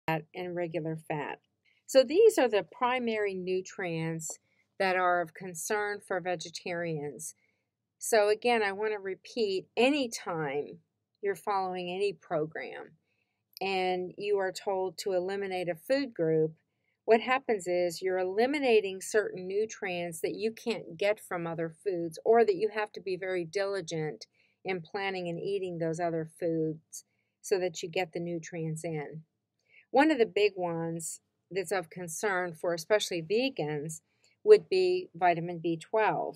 and regular fat. So these are the primary nutrients that are of concern for vegetarians. So again, I want to repeat, anytime you're following any program and you are told to eliminate a food group, what happens is you're eliminating certain nutrients that you can't get from other foods, or that you have to be very diligent in planning and eating those other foods so that you get the nutrients in. One of the big ones that's of concern for especially vegans would be vitamin B12.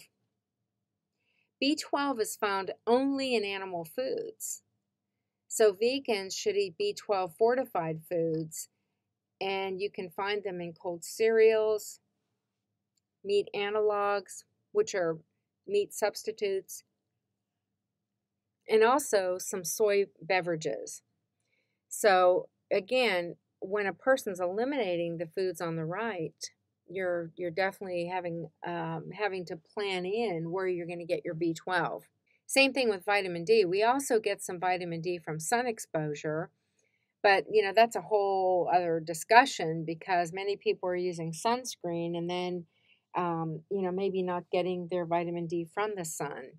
B12 is found only in animal foods. So vegans should eat B12 fortified foods, and you can find them in cold cereals, meat analogs, which are meat substitutes, and also some soy beverages. So again, when a person's eliminating the foods on the right, you're definitely having to plan in where you're going to get your B12. Same thing with vitamin D. We also get some vitamin D from sun exposure, but that's a whole other discussion, because many people are using sunscreen and then maybe not getting their vitamin D from the sun.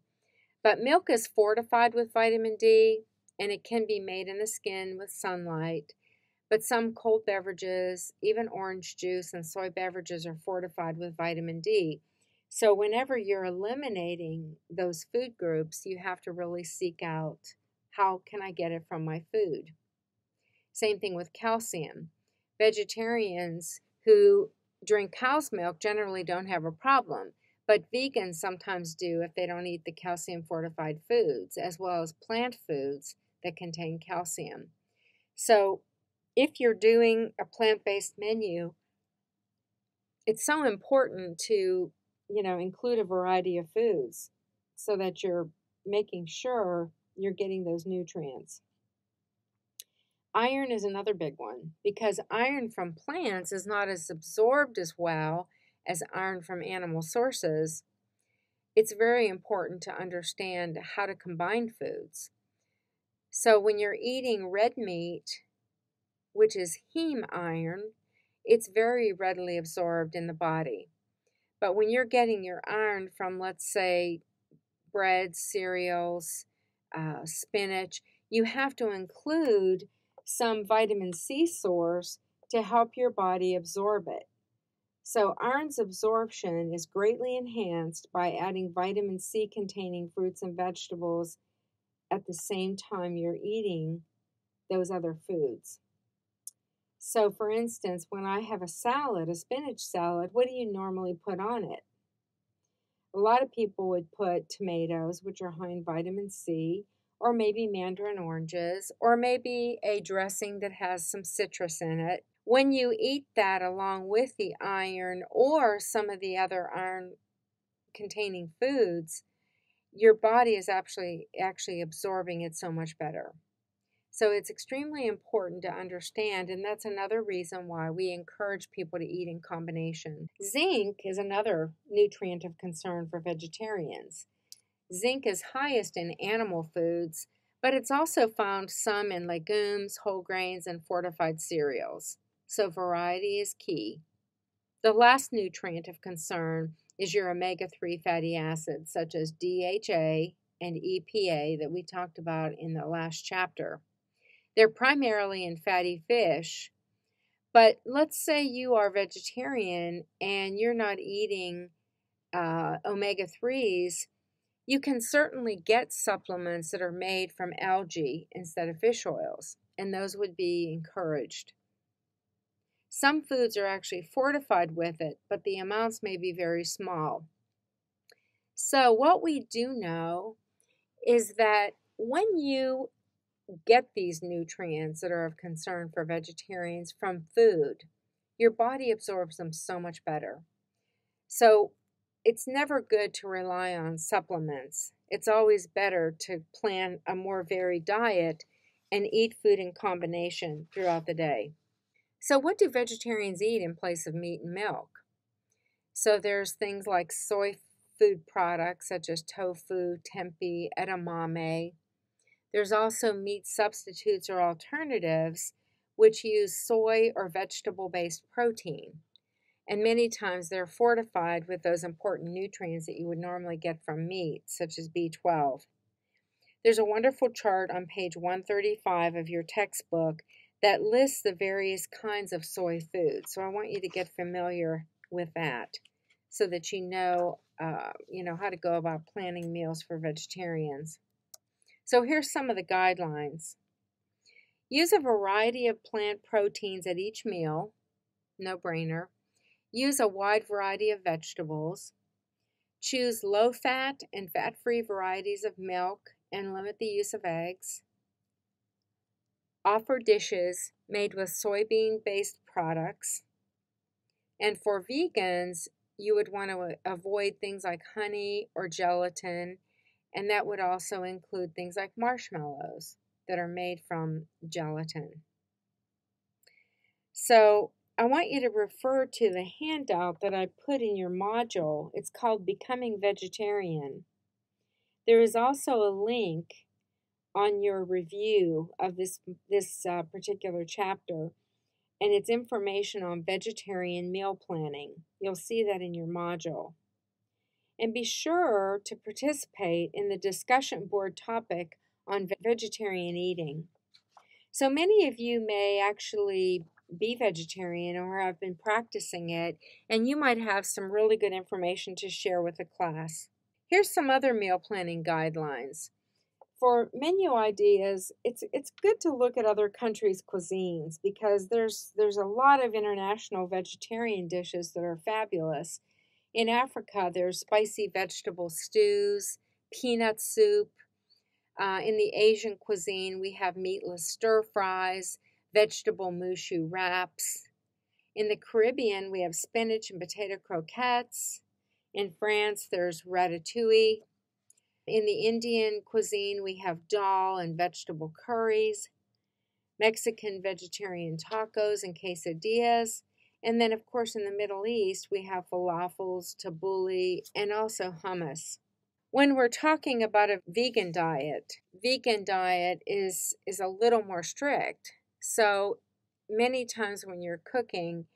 But milk is fortified with vitamin D, and it can be made in the skin with sunlight. But some cold beverages, even orange juice and soy beverages, are fortified with vitamin D. So whenever you're eliminating those food groups, you have to really seek out, how can I get it from my food? Same thing with calcium. Vegetarians who drink cow's milk generally don't have a problem, but vegans sometimes do if they don't eat the calcium fortified foods, as well as plant foods that contain calcium. So if you're doing a plant-based menu, it's so important to include a variety of foods so that you're making sure you're getting those nutrients. Iron is another big one, because iron from plants is not as absorbed as well as iron from animal sources. It's very important to understand how to combine foods. So when you're eating red meat, which is heme iron, it's very readily absorbed in the body. But when you're getting your iron from, let's say, bread, cereals, spinach, you have to include some vitamin C source to help your body absorb it. So iron's absorption is greatly enhanced by adding vitamin C containing fruits and vegetables at the same time you're eating those other foods. So for instance, when I have a salad, a spinach salad, what do you normally put on it? A lot of people would put tomatoes, which are high in vitamin C, or maybe mandarin oranges, or maybe a dressing that has some citrus in it. When you eat that along with the iron or some of the other iron-containing foods, your body is actually absorbing it so much better. So it's extremely important to understand, and that's another reason why we encourage people to eat in combination. Zinc is another nutrient of concern for vegetarians. Zinc is highest in animal foods, but it's also found some in legumes, whole grains, and fortified cereals. So variety is key. The last nutrient of concern is your omega-3 fatty acids, such as DHA and EPA that we talked about in the last chapter. They're primarily in fatty fish, but let's say you are vegetarian and you're not eating omega-3s, you can certainly get supplements that are made from algae instead of fish oils, and those would be encouraged. Some foods are actually fortified with it, but the amounts may be very small. So what we do know is that when you get these nutrients that are of concern for vegetarians from food, your body absorbs them so much better. So it's never good to rely on supplements. It's always better to plan a more varied diet and eat food in combination throughout the day. So what do vegetarians eat in place of meat and milk? So there's things like soy food products such as tofu, tempeh, edamame. There's also meat substitutes or alternatives, which use soy or vegetable-based protein. And many times they're fortified with those important nutrients that you would normally get from meat, such as B12. There's a wonderful chart on page 135 of your textbook that lists the various kinds of soy foods. So I want you to get familiar with that so that you know how to go about planning meals for vegetarians. So here's some of the guidelines. Use a variety of plant proteins at each meal, no brainer. Use a wide variety of vegetables. Choose low-fat and fat-free varieties of milk and limit the use of eggs. Offer dishes made with soybean-based products. And for vegans, you would want to avoid things like honey or gelatin, and that would also include things like marshmallows that are made from gelatin. So I want you to refer to the handout that I put in your module. It's called Becoming Vegetarian. There is also a link on your review of this particular chapter, and it's information on vegetarian meal planning. You'll see that in your module. And be sure to participate in the discussion board topic on vegetarian eating. So many of you may actually be vegetarian or have been practicing it, and you might have some really good information to share with the class. Here's some other meal planning guidelines. For menu ideas, it's good to look at other countries' cuisines because there's a lot of international vegetarian dishes that are fabulous. In Africa, there's spicy vegetable stews, peanut soup. In the Asian cuisine, we have meatless stir fries, vegetable mushu wraps. In the Caribbean, we have spinach and potato croquettes. In France, there's ratatouille. In the Indian cuisine, we have dal and vegetable curries. Mexican vegetarian tacos and quesadillas. And then, of course, in the Middle East, we have falafels, tabbouleh, and also hummus. When we're talking about a vegan diet is a little more strict. So many times when you're cooking,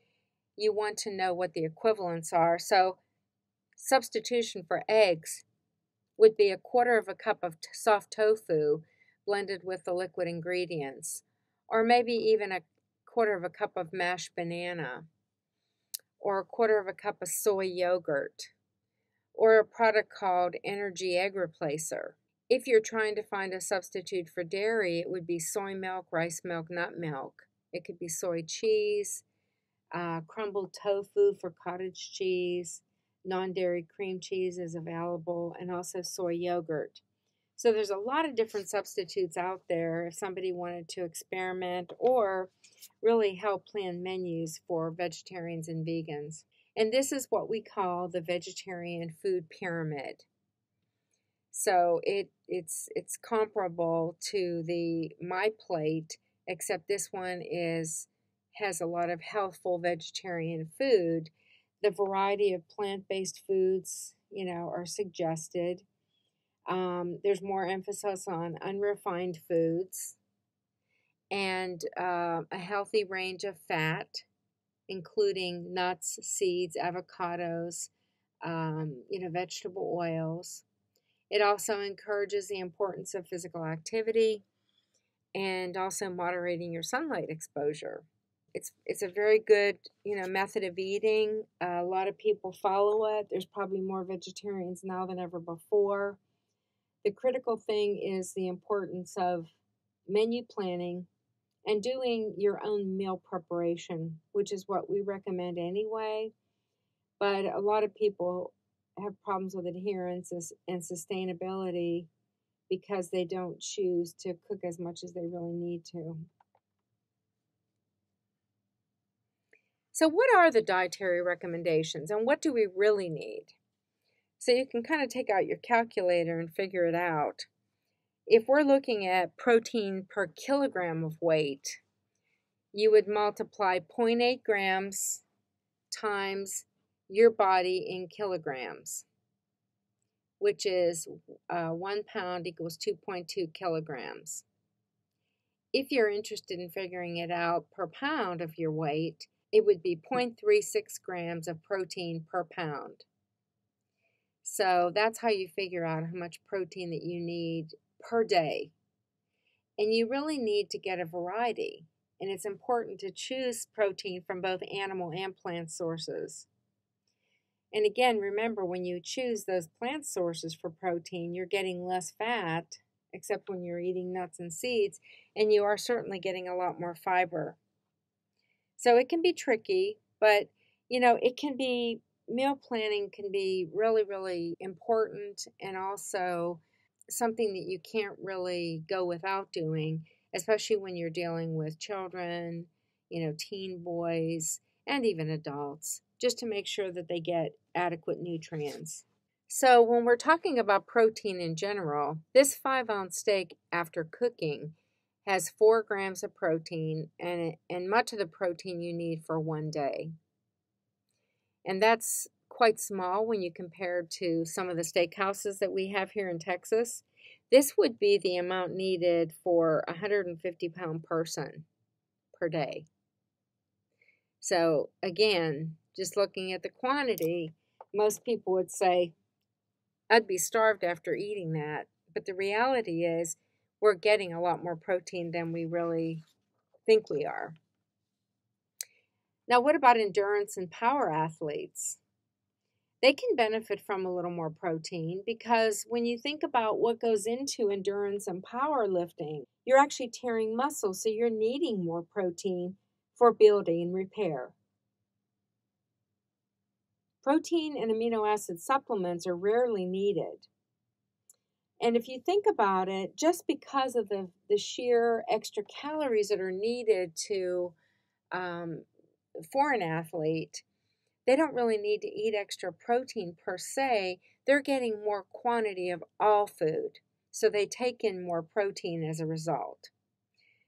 you want to know what the equivalents are. So substitution for eggs would be 1/4 cup of soft tofu blended with the liquid ingredients, or maybe even 1/4 cup of mashed banana, or 1/4 cup of soy yogurt, or a product called Energy Egg Replacer. If you're trying to find a substitute for dairy, it would be soy milk, rice milk, nut milk. It could be soy cheese, crumbled tofu for cottage cheese, non-dairy cream cheese is available, and also soy yogurt. So there's a lot of different substitutes out there if somebody wanted to experiment or really help plan menus for vegetarians and vegans. And this is what we call the vegetarian food pyramid. So it's comparable to the My Plate, except this one has a lot of healthful vegetarian food. The variety of plant-based foods, are suggested. There's more emphasis on unrefined foods and a healthy range of fat, including nuts, seeds, avocados, vegetable oils. It also encourages the importance of physical activity and also moderating your sunlight exposure. It's a very good, method of eating. A lot of people follow it. There's probably more vegetarians now than ever before. The critical thing is the importance of menu planning and doing your own meal preparation, which is what we recommend anyway. But a lot of people have problems with adherence and sustainability because they don't choose to cook as much as they really need to. So what are the dietary recommendations and what do we really need? So you can kind of take out your calculator and figure it out. If we're looking at protein per kilogram of weight, you would multiply 0.8 grams times your body in kilograms, which is 1 pound equals 2.2 kilograms. If you're interested in figuring it out per pound of your weight, it would be 0.36 grams of protein per pound. So that's how you figure out how much protein that you need per day. And you really need to get a variety. And it's important to choose protein from both animal and plant sources. And again, remember, when you choose those plant sources for protein, you're getting less fat, except when you're eating nuts and seeds, and you are certainly getting a lot more fiber. So it can be tricky, but it can be, meal planning can be really, really important, and also something that you can't really go without doing, especially when you're dealing with children, teen boys, and even adults, just to make sure that they get adequate nutrients. So when we're talking about protein in general, this 5-ounce steak after cooking has 4 grams of protein and much of the protein you need for one day. And that's quite small when you compare to some of the steakhouses that we have here in Texas. This would be the amount needed for a 150-pound person per day. So again, just looking at the quantity, most people would say, I'd be starved after eating that. But the reality is we're getting a lot more protein than we really think we are. Now, what about endurance and power athletes? They can benefit from a little more protein because when you think about what goes into endurance and powerlifting, you're actually tearing muscle, so you're needing more protein for building and repair. Protein and amino acid supplements are rarely needed. And if you think about it, just because of the sheer extra calories that are needed for an athlete, they don't really need to eat extra protein per se. They're getting more quantity of all food, so they take in more protein as a result.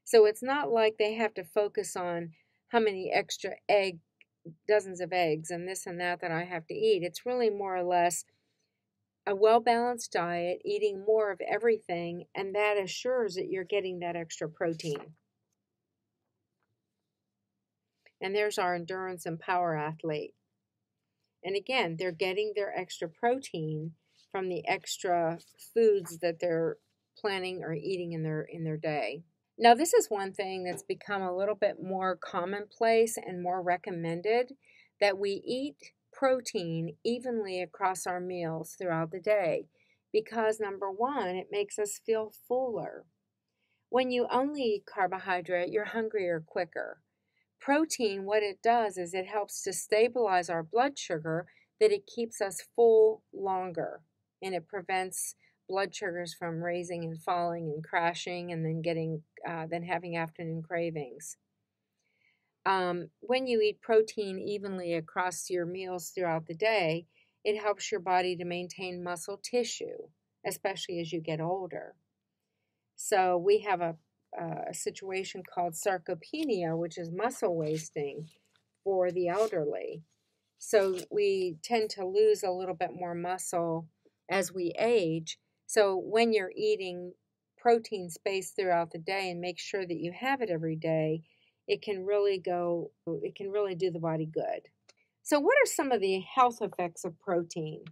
So it's not like they have to focus on how many extra dozens of eggs and this and that I have to eat. It's really more or less a well-balanced diet, eating more of everything, and that assures that you're getting that extra protein. And there's our endurance and power athlete. And again, they're getting their extra protein from the extra foods that they're planning or eating in their day. Now, this is one thing that's become a little bit more commonplace and more recommended, that we eat protein evenly across our meals throughout the day, because number one, it makes us feel fuller. When you only eat carbohydrate, you're hungrier quicker. Protein, what it does is it helps to stabilize our blood sugar, that it keeps us full longer, and it prevents blood sugars from raising and falling and crashing and then having afternoon cravings. When you eat protein evenly across your meals throughout the day, it helps your body to maintain muscle tissue, especially as you get older. So we have a situation called sarcopenia, which is muscle wasting for the elderly. So we tend to lose a little bit more muscle as we age. So when you're eating protein spaced throughout the day and make sure that you have it every day, it can really do the body good. So what are some of the health effects of protein?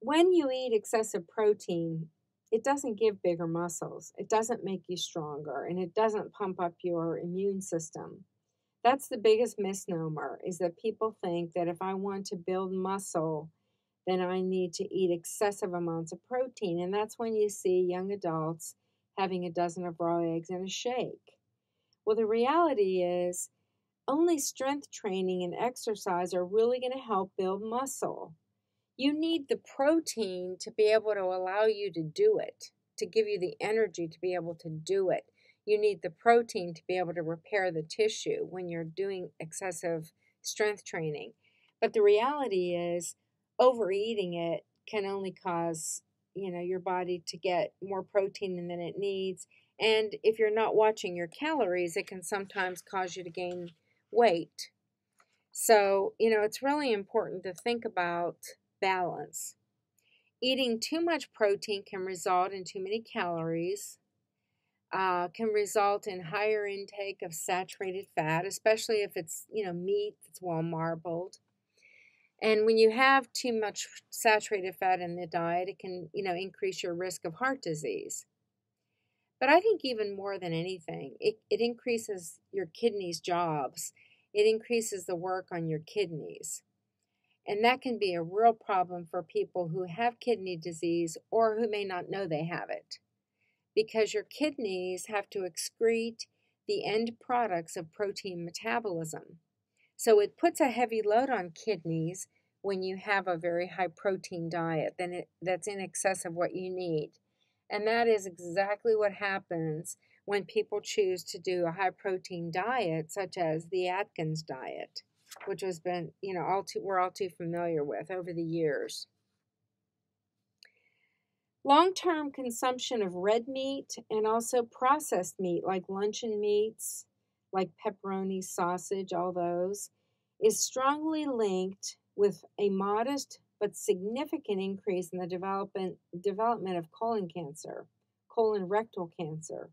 When you eat excessive protein, it doesn't give bigger muscles, it doesn't make you stronger, and it doesn't pump up your immune system. That's the biggest misnomer, is that people think that if I want to build muscle, then I need to eat excessive amounts of protein. And that's when you see young adults having a dozen of raw eggs and a shake. Well, the reality is only strength training and exercise are really going to help build muscle. You need the protein to be able to allow you to do it, to give you the energy to be able to do it. You need the protein to be able to repair the tissue when you're doing excessive strength training. But the reality is, overeating it can only cause, your body to get more protein than it needs. And if you're not watching your calories, it can sometimes cause you to gain weight. So, it's really important to think about balance. Eating too much protein can result in too many calories. can result in higher intake of saturated fat, especially if it's, meat that's well marbled. And when you have too much saturated fat in the diet, it can, increase your risk of heart disease. But I think even more than anything, it increases your kidneys' jobs. It increases the work on your kidneys. And that can be a real problem for people who have kidney disease or who may not know they have it, because your kidneys have to excrete the end products of protein metabolism. So it puts a heavy load on kidneys when you have a very high protein diet that's in excess of what you need. And that is exactly what happens when people choose to do a high protein diet, such as the Atkins diet, which has been, we're all too familiar with over the years. Long-term consumption of red meat and also processed meat like luncheon meats, like pepperoni, sausage, all those, is strongly linked with a modest but significant increase in the development of colon cancer, colon rectal cancer.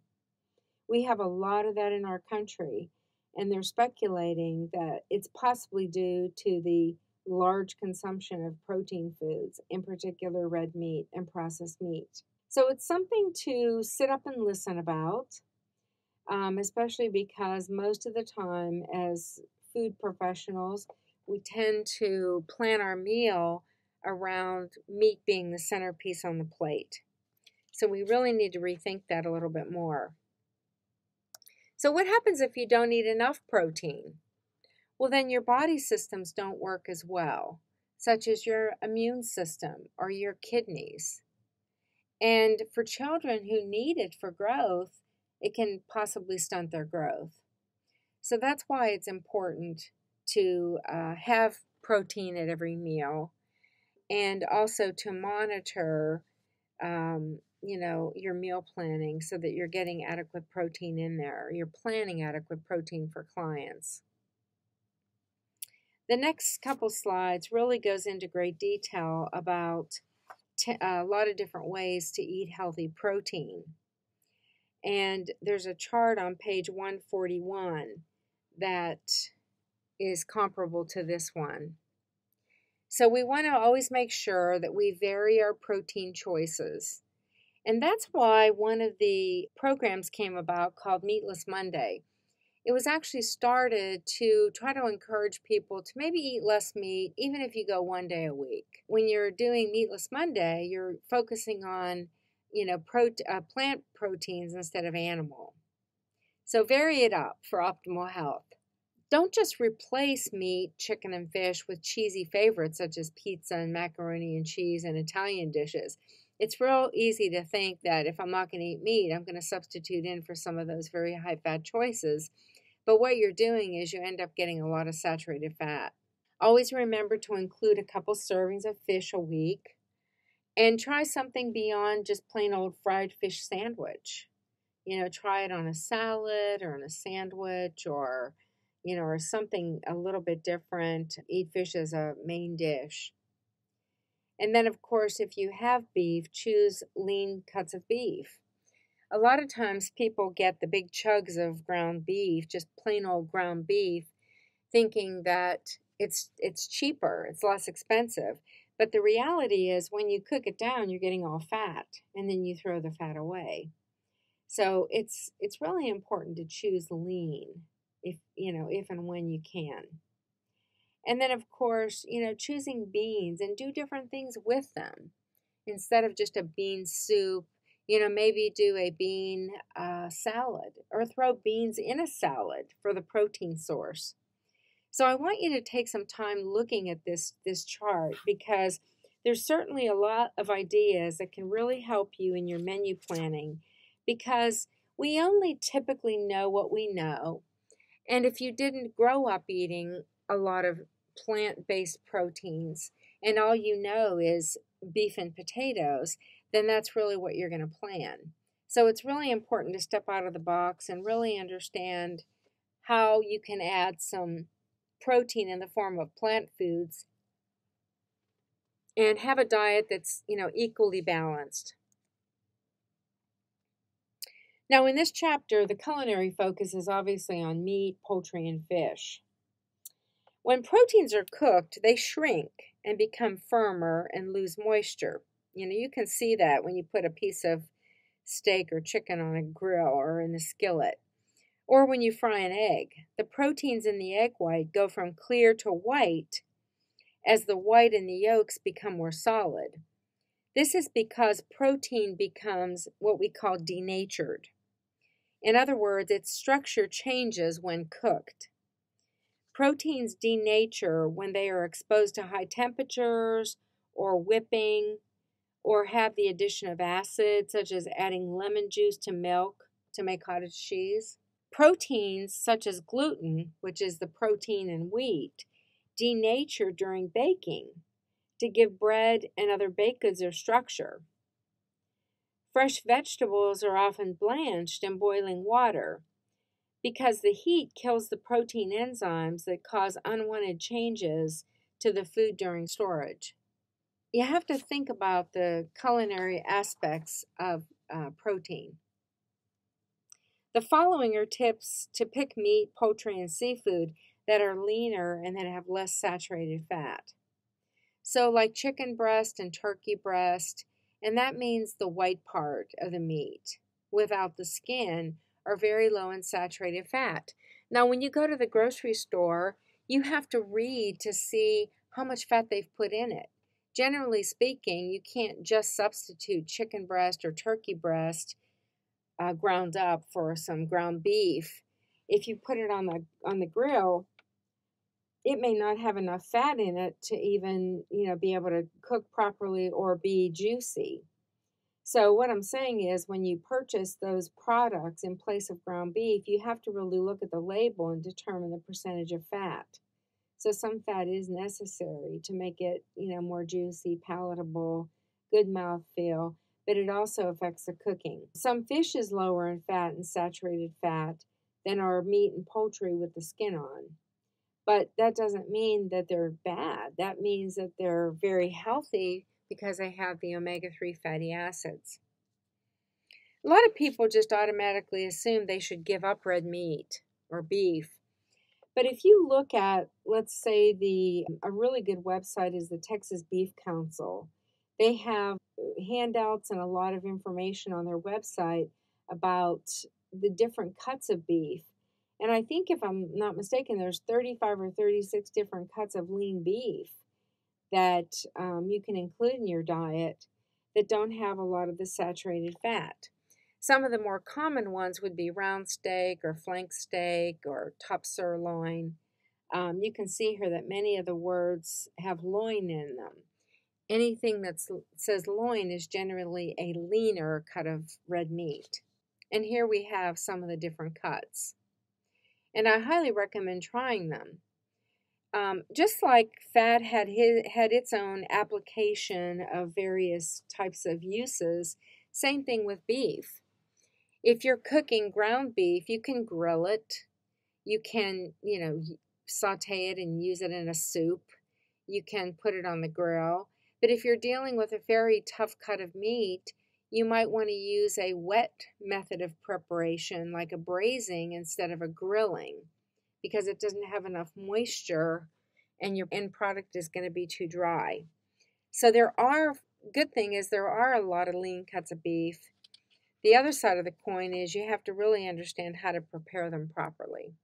We have a lot of that in our country, and they're speculating that it's possibly due to the large consumption of protein foods, in particular red meat and processed meat. So it's something to sit up and listen about, especially because most of the time as food professionals, we tend to plan our meal around meat being the centerpiece on the plate. So we really need to rethink that a little bit more. So what happens if you don't eat enough protein? Well, then your body systems don't work as well, such as your immune system or your kidneys. And for children who need it for growth, it can possibly stunt their growth. So that's why it's important to have protein at every meal, and also to monitor, your meal planning so that you're getting adequate protein in there. You're planning adequate protein for clients. The next couple slides really goes into great detail about a lot of different ways to eat healthy protein. And there's a chart on page 141 that is comparable to this one. So we want to always make sure that we vary our protein choices. And that's why one of the programs came about called Meatless Monday. It was actually started to try to encourage people to maybe eat less meat, even if you go one day a week. When you're doing Meatless Monday, you're focusing on, plant proteins instead of animal. So vary it up for optimal health. Don't just replace meat, chicken, and fish with cheesy favorites such as pizza and macaroni and cheese and Italian dishes. It's real easy to think that if I'm not going to eat meat, I'm going to substitute in for some of those very high-fat choices. But what you're doing is you end up getting a lot of saturated fat. Always remember to include a couple servings of fish a week, and try something beyond just plain old fried fish sandwich. Try it on a salad or on a sandwich, or something a little bit different. Eat fish as a main dish. And then, of course, if you have beef, choose lean cuts of beef. A lot of times people get the big chugs of ground beef, just plain old ground beef, thinking that it's cheaper, it's less expensive. But the reality is when you cook it down, you're getting all fat, and then you throw the fat away. So it's really important to choose lean if and when you can. And then, of course, choosing beans and do different things with them. Instead of just a bean soup, maybe do a bean salad, or throw beans in a salad for the protein source. So I want you to take some time looking at this chart, because there's certainly a lot of ideas that can really help you in your menu planning, because we only typically know what we know. And if you didn't grow up eating a lot of plant-based proteins and all you know is beef and potatoes, then that's really what you're going to plan. So it's really important to step out of the box and really understand how you can add some protein in the form of plant foods and have a diet that's, equally balanced. Now, in this chapter, the culinary focus is obviously on meat, poultry, and fish. When proteins are cooked, they shrink and become firmer and lose moisture. You can see that when you put a piece of steak or chicken on a grill or in a skillet, or when you fry an egg. The proteins in the egg white go from clear to white as the white and the yolks become more solid. This is because protein becomes what we call denatured. In other words, its structure changes when cooked. Proteins denature when they are exposed to high temperatures or whipping or have the addition of acid, such as adding lemon juice to milk to make cottage cheese. Proteins such as gluten, which is the protein in wheat, denature during baking to give bread and other baked goods their structure. Fresh vegetables are often blanched in boiling water because the heat kills the protein enzymes that cause unwanted changes to the food during storage. You have to think about the culinary aspects of protein. The following are tips to pick meat, poultry, and seafood that are leaner and that have less saturated fat. So like chicken breast and turkey breast, and that means the white part of the meat without the skin, are very low in saturated fat. Now, when you go to the grocery store, you have to read to see how much fat they've put in it. Generally speaking, you can't just substitute chicken breast or turkey breast ground up for some ground beef. If you put it on the grill, it may not have enough fat in it to even be able to cook properly or be juicy. So what I'm saying is, when you purchase those products in place of ground beef, you have to really look at the label and determine the percentage of fat. So some fat is necessary to make it, more juicy, palatable, good mouthfeel, but it also affects the cooking. Some fish is lower in fat and saturated fat than our meat and poultry with the skin on. But that doesn't mean that they're bad. That means that they're very healthy because they have the omega-3 fatty acids. A lot of people just automatically assume they should give up red meat or beef. But if you look at, let's say, a really good website is the Texas Beef Council. They have handouts and a lot of information on their website about the different cuts of beef. And I think, if I'm not mistaken, there's 35 or 36 different cuts of lean beef that you can include in your diet that don't have a lot of the saturated fat. Some of the more common ones would be round steak or flank steak or top sirloin. You can see here that many of the words have loin in them. Anything that says loin is generally a leaner cut of red meat. And here we have some of the different cuts. And I highly recommend trying them. Just like fat had its own application of various types of uses, same thing with beef. If you're cooking ground beef, you can grill it. You can, saute it and use it in a soup. You can put it on the grill. But if you're dealing with a very tough cut of meat, you might want to use a wet method of preparation, like a braising instead of a grilling, because it doesn't have enough moisture and your end product is going to be too dry. So good thing is there are a lot of lean cuts of beef. The other side of the coin is you have to really understand how to prepare them properly.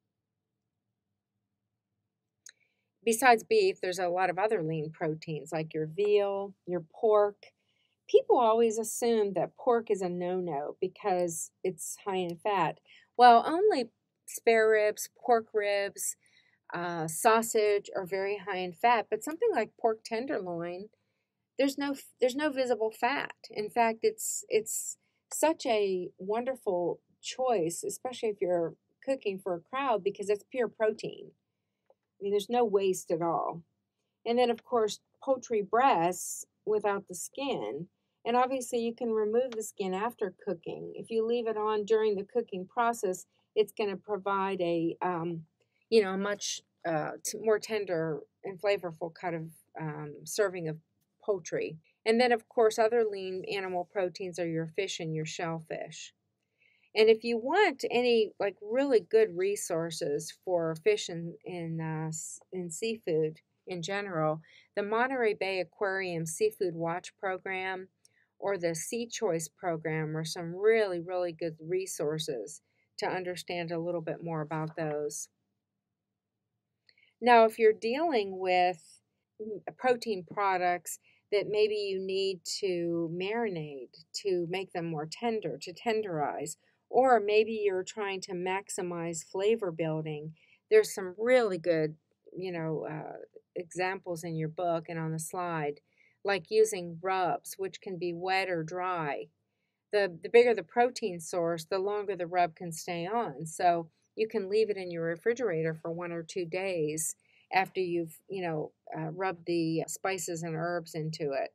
Besides beef, there's a lot of other lean proteins like your veal, your pork. People always assume that pork is a no-no because it's high in fat. Well, only spare ribs, pork ribs, sausage are very high in fat, but something like pork tenderloin, there's no visible fat. In fact, it's such a wonderful choice, especially if you're cooking for a crowd, because it's pure protein. I mean, there's no waste at all. And then, of course, poultry breasts without the skin. And obviously, you can remove the skin after cooking. If you leave it on during the cooking process, it's going to provide a much more tender and flavorful cut of serving of poultry. And then, of course, other lean animal proteins are your fish and your shellfish. And if you want any like really good resources for fish and seafood in general, the Monterey Bay Aquarium Seafood Watch Program or the ch5 program are some really, really good resources to understand a little bit more about those. Now, if you're dealing with protein products that maybe you need to marinate to make them more tender, to tenderize, or maybe you're trying to maximize flavor building, there's some really good, examples in your book and on the slide, like using rubs, which can be wet or dry. The bigger the protein source, the longer the rub can stay on. So you can leave it in your refrigerator for 1 or 2 days after you've, rubbed the spices and herbs into it.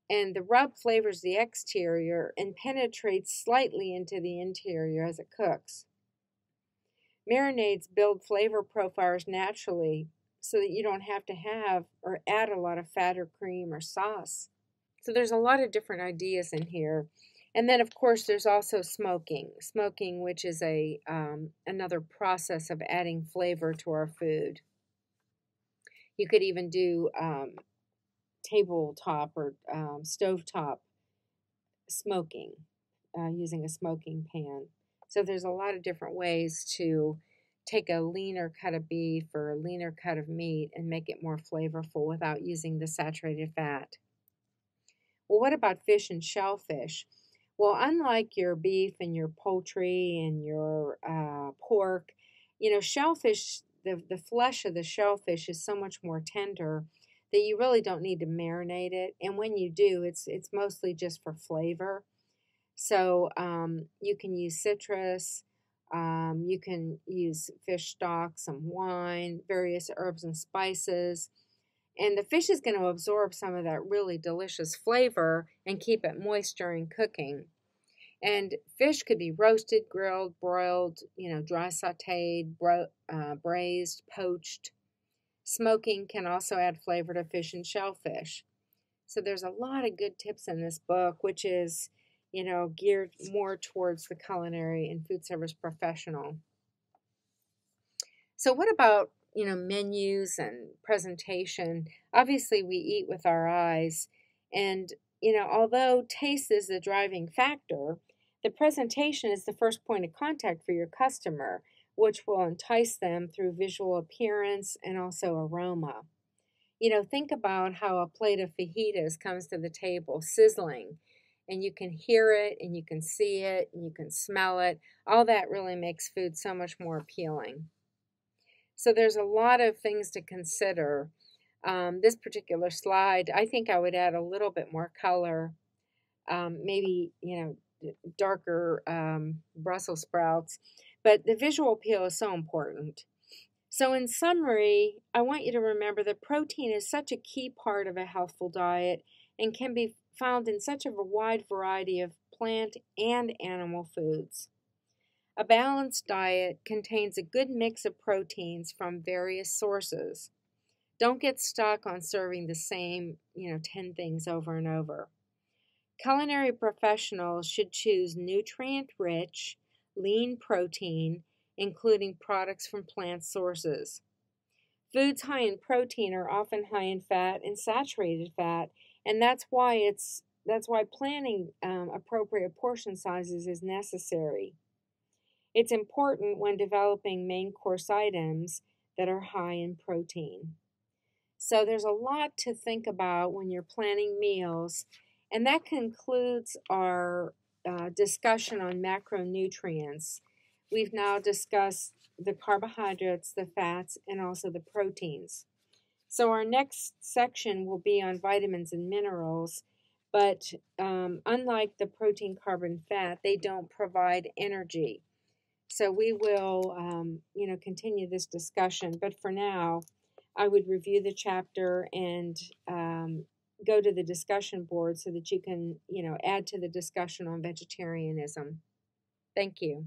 And the rub flavors the exterior and penetrates slightly into the interior as it cooks. Marinades build flavor profiles naturally so that you don't have to have or add a lot of fat or cream or sauce. So there's a lot of different ideas in here. And then, of course, there's also smoking. Smoking, which is another process of adding flavor to our food. You could even do tabletop or stovetop smoking using a smoking pan. So there's a lot of different ways to take a leaner cut of beef or a leaner cut of meat and make it more flavorful without using the saturated fat. Well, what about fish and shellfish? Well, unlike your beef and your poultry and your pork, shellfish, the flesh of the shellfish is so much more tender that you really don't need to marinate it. And when you do, it's mostly just for flavor. So you can use citrus, you can use fish stock, some wine, various herbs and spices. And the fish is going to absorb some of that really delicious flavor and keep it moist during cooking. And fish could be roasted, grilled, broiled, dry sauteed, braised, poached. Smoking can also add flavor to fish and shellfish. So there's a lot of good tips in this book, which is, geared more towards the culinary and food service professional. So what about, menus and presentation? Obviously, we eat with our eyes. And, although taste is the driving factor, the presentation is the first point of contact for your customer, which will entice them through visual appearance and also aroma. Think about how a plate of fajitas comes to the table sizzling, and you can hear it, and you can see it, and you can smell it. All that really makes food so much more appealing. So there's a lot of things to consider. This particular slide, I think I would add a little bit more color, maybe, darker Brussels sprouts. But the visual appeal is so important. So in summary, I want you to remember that protein is such a key part of a healthful diet and can be found in such a wide variety of plant and animal foods. A balanced diet contains a good mix of proteins from various sources. Don't get stuck on serving the same, 10 things over and over. Culinary professionals should choose nutrient-rich, lean protein, including products from plant sources. Foods high in protein are often high in fat and saturated fat, and that's why planning appropriate portion sizes is necessary. It's important when developing main course items that are high in protein. So there's a lot to think about when you're planning meals, and that concludes our discussion on macronutrients. We've now discussed the carbohydrates, the fats, and also the proteins. So our next section will be on vitamins and minerals, but unlike the protein, carb, and fat, they don't provide energy. So we will, continue this discussion. But for now, I would review the chapter and go to the discussion board so that you can, add to the discussion on vegetarianism. Thank you.